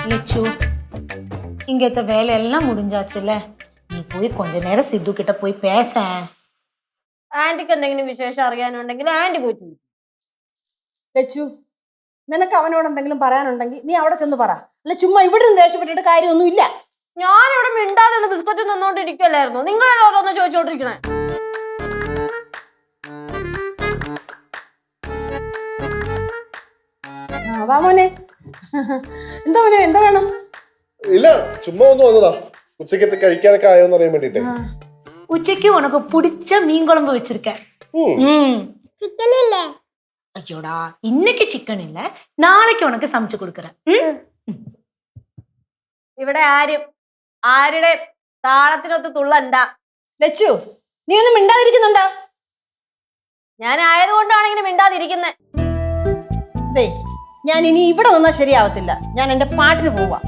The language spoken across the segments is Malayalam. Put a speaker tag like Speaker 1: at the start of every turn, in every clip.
Speaker 1: லட்சு இங்கத்த வேலையெல்லாம் முடிஞ்சாச்சுல்ல, நீ போய் கொஞ்ச நேரம் சித்து கிட்ட போய் பேச.
Speaker 2: ആന്റിക്ക് എന്തെങ്കിലും വിശേഷം അറിയാനുണ്ടെങ്കിൽ ആന്റി പോയിട്ട്
Speaker 3: ലച്ചു, നിനക്ക് അവനോട് എന്തെങ്കിലും പറയാനുണ്ടെങ്കിൽ നീ അവിടെ ചെന്ന് പറ. അല്ല ചുമ്മാ ഇവിടെ നിന്ന് ദേഷ്യപ്പെട്ടിട്ട് കാര്യമൊന്നുമില്ല.
Speaker 2: ഞാനിവിടെ മിണ്ടാതെ ബിസ്ക്കറ്റ് നിന്നോണ്ടിരിക്കല്ലായിരുന്നു, നിങ്ങളെല്ലാം ഓരോന്ന് ചോദിച്ചോണ്ടിരിക്കണേ.
Speaker 3: വാ മോനെ. എന്താ മോനെ, എന്താ വേണം?
Speaker 4: ഇല്ല, ചുമ്മാ ഒന്ന് വന്നതാ. ഉച്ചക്കത്തെ കഴിക്കാനൊക്കെ ആയോന്ന് അറിയാൻ വേണ്ടിട്ട്.
Speaker 1: உச்சைக்கு உனக்கு பிடிச்ச மீன் குழம்பு வச்சிருக்கேன்.
Speaker 2: ചിക്കൻ ഇല്ലേ?
Speaker 1: ஐயோடா, இன்னைக்கு சிக்கன் இல்ல, நாளைக்கு உனக்கு சமைச்சு கொடுக்கறேன்.
Speaker 2: ഇവിടെ ആരുടെ താളത്തിനൊത്ത് തുള്ളണ്ട.
Speaker 3: ലച്ചു, നീ ഒന്നും മിണ്ടാതിരിക്കുന്നുണ്ടോ?
Speaker 2: ഞാൻ ആയതുകൊണ്ടാണ് ഇങ്ങനെ മിണ്ടാതിരിക്കുന്നത്.
Speaker 3: അതെ, ഞാൻ ഇനി ഇവിടെ വന്നാൽ ശരിയാവത്തില്ല. ഞാൻ എന്റെ പാട്ടിന് പോവാ.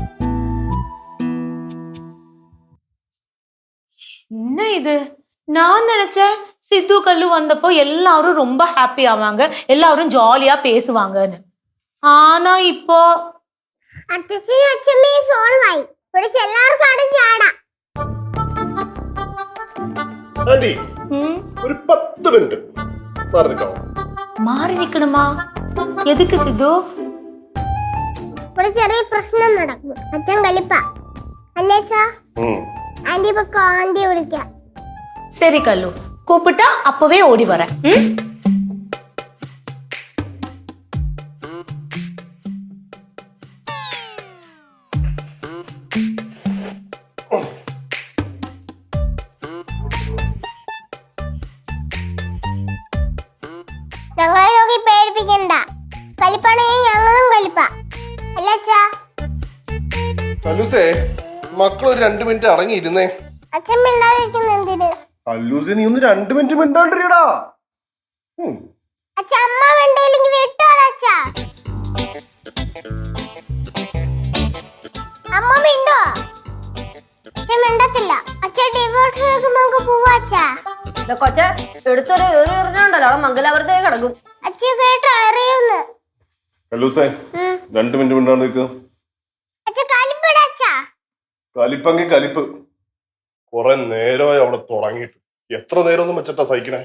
Speaker 1: என்ன இது? நான் நினைச்சேன் சித்து கல்லு வந்தப்போ எல்லாரும் ரொம்ப ஹாப்பி ஆவாங்க, எல்லாரும் ஜாலியா பேசுவாங்கன்னு. ஆனா இப்போ
Speaker 5: അച്ഛനും അച്ഛമ്മയും സോൾവായി. ഇവിടെ എല്ലാവർക്കും അവിടെ ചാടാം.
Speaker 4: ആന്റി, ഒരു 10 മിനിറ്റ് മാറി നിൽക്കാവോ?
Speaker 1: മാറി നിക്കണമാ? എതുക്ക് സിദ്ധു?
Speaker 5: ഒരു ചെറിയ പ്രശ്നം നടക്കും. അച്ഛൻ കലിപ്പ അല്ലേ അച്ഛാ? ആന്റി ഇപ്പൊ ആന്റി വിളിക്കാം.
Speaker 1: சரி கல்லு, கூப்பிட்டா அப்பவே ஓடி வரேன்.
Speaker 5: ഞങ്ങളെ നോക്കി പേടിപ്പിക്കണ്ട. കലിപ്പാണെങ്കിൽ ഞങ്ങളും കലിപ്പ അല്ലേ അച്ഛാ?
Speaker 4: കല്ലൂസേ, മക്കൾ ഒരു 2 മിനിറ്റ് അടങ്ങിയിരുന്നേ.
Speaker 5: അച്ഛൻ മിണ്ടാതിരിക്കുന്ന എന്തിന്?
Speaker 4: കല്ലൂസേ, നീ ഒന്ന് 2 മിനിറ്റ് മിണ്ടാണ്ടിരിക്കടാ.
Speaker 5: അച്ഛ അമ്മ മിണ്ടില്ലെങ്കിൽ വിട്ടോളാം അച്ഛാ. അമ്മ മിണ്ടോ? അച്ഛൻ മിണ്ടത്തില്ല. അച്ഛൻ ഡിവോഴ്സ് കേൾക്കുമ്പോ നമുക്ക് പോവാ അച്ഛാ.
Speaker 2: കൊച്ച എടുത്തൊരു എറിഞ്ഞുണ്ടല്ലോ, അവിടെ മംഗലാപുരത്തേ കിടക്കും.
Speaker 5: അച്ഛ കേട്ടോ അറിയുന്നു.
Speaker 4: കല്ലൂസേ, 2 മിനിറ്റ് മിണ്ടാണ്ടിരിക്കുക.
Speaker 5: അച്ഛ കലിപ്പിട അച്ഛാ.
Speaker 4: കലിപ്പെങ്കിൽ കലിപ്പ്. കുറെ നേരമായി അവിടെ തുടങ്ങിയിട്ട്. എത്ര നേരം ഒന്നും വെച്ചിട്ടാ സഹിക്കണേ?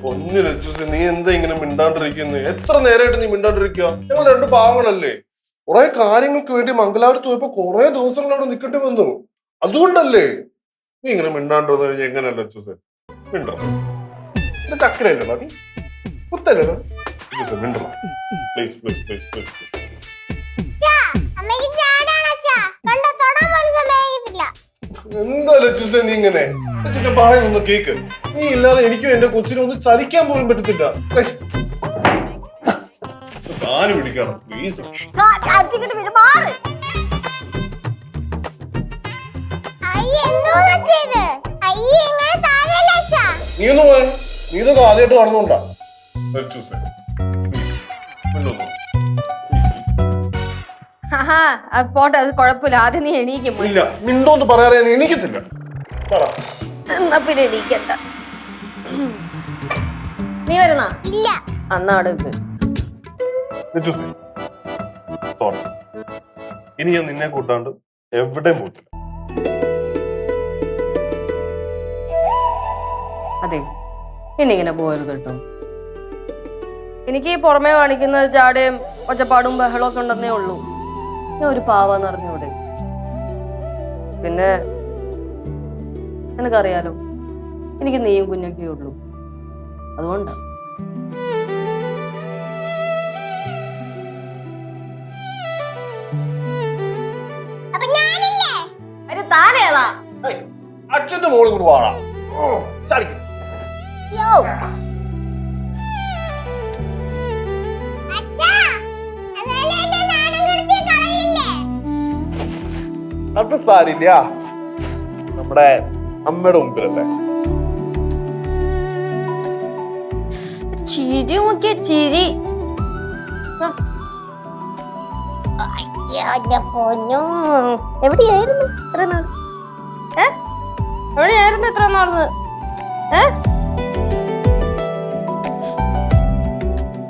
Speaker 4: പൊന്നു ലക്ഷ്യ, നീ എന്താ ഇങ്ങനെ മിണ്ടാണ്ടിരിക്കുന്നത്? എത്ര നേരമായിട്ട് നീ മിണ്ടാണ്ടിരിക്കുക? ഞങ്ങൾ 2 പാവങ്ങളല്ലേ? കുറെ കാര്യങ്ങൾക്ക് വേണ്ടി മംഗലാപുരത്ത് പോയപ്പോ കുറെ ദിവസങ്ങൾ അവിടെ നിൽക്കേണ്ടി വന്നു. അതുകൊണ്ടല്ലേ നീ ഇങ്ങനെ മിണ്ടാണ്ടിരുന്ന കഴിഞ്ഞാൽ എങ്ങനെയല്ല ലക്ഷ്യ? മിണ്ടോ? ഇത് ചക്കരയല്ലോ, നീ കുത്തല്ലോ. മിണ്ടോ പ്ലീസ് പ്ലീസ് പ്ലീസ് പ്ലീസ്. എന്താ ലക്ഷ്യ നീ ഇങ്ങനെ? ലക്ഷ്യ പറയുന്നൊന്ന് കേക്ക്. നീ ഇല്ലാതെ എനിക്കും എന്റെ കൊച്ചിനും ഒന്നും ചലിക്കാൻ പോലും പറ്റത്തില്ല. കാല് പിടിക്കണം പ്ലീസ്. നീ ഒന്ന് പോയ, നീ ഇതൊക്കെ ആദ്യമായിട്ട് കാണുന്നുണ്ടാ?
Speaker 2: പോട്ടെ, അത് കുഴപ്പമില്ല. ആദ്യം നീ എണീക്കും.
Speaker 4: ഇല്ല, മിണ്ടോന്ന് പറയാൻ എനിക്കത്തില്ല.
Speaker 2: എന്നാ പിന്നെ എണീക്കണ്ട. നീ വരുന്ന
Speaker 5: ഇല്ല.
Speaker 2: അന്നാട്
Speaker 4: സോറി, ഇനി ഞാൻ നിന്നെ കൂട്ടാണ്ട് എവിടെയും പോകത്തില്ല.
Speaker 2: അതെ, ഇന്നിങ്ങനെ പോകരുത് കേട്ടോ. എനിക്ക് ഈ പുറമേ കാണിക്കുന്നത് ചാടയും ഒച്ചപ്പാടും ബഹളവും ഒക്കെ ഉണ്ടെന്നേ ഉള്ളൂ. ഞാൻ ഒരു പാവാന്ന് അറിഞ്ഞൂടെ? പിന്നെ നിനക്കറിയാലോ, എനിക്ക് നീയും കുഞ്ഞൊക്കെ ഉള്ളൂ. അതുകൊണ്ടാ. അതിന് താനേതാ?
Speaker 4: അച്ഛന്റെ മോളും കൂടെ വാടാ. ചാടിക്കും. അത് സാരില്ല, നമ്മുടെ അമ്മയുടെ മുമ്പിലല്ലേ.
Speaker 2: ചിരി നോക്കിയ ചിരി. എവിടെയായിരുന്നു ഇത്ര നാൾ? എവിടെയായിരുന്നു ഇത്ര നാള്?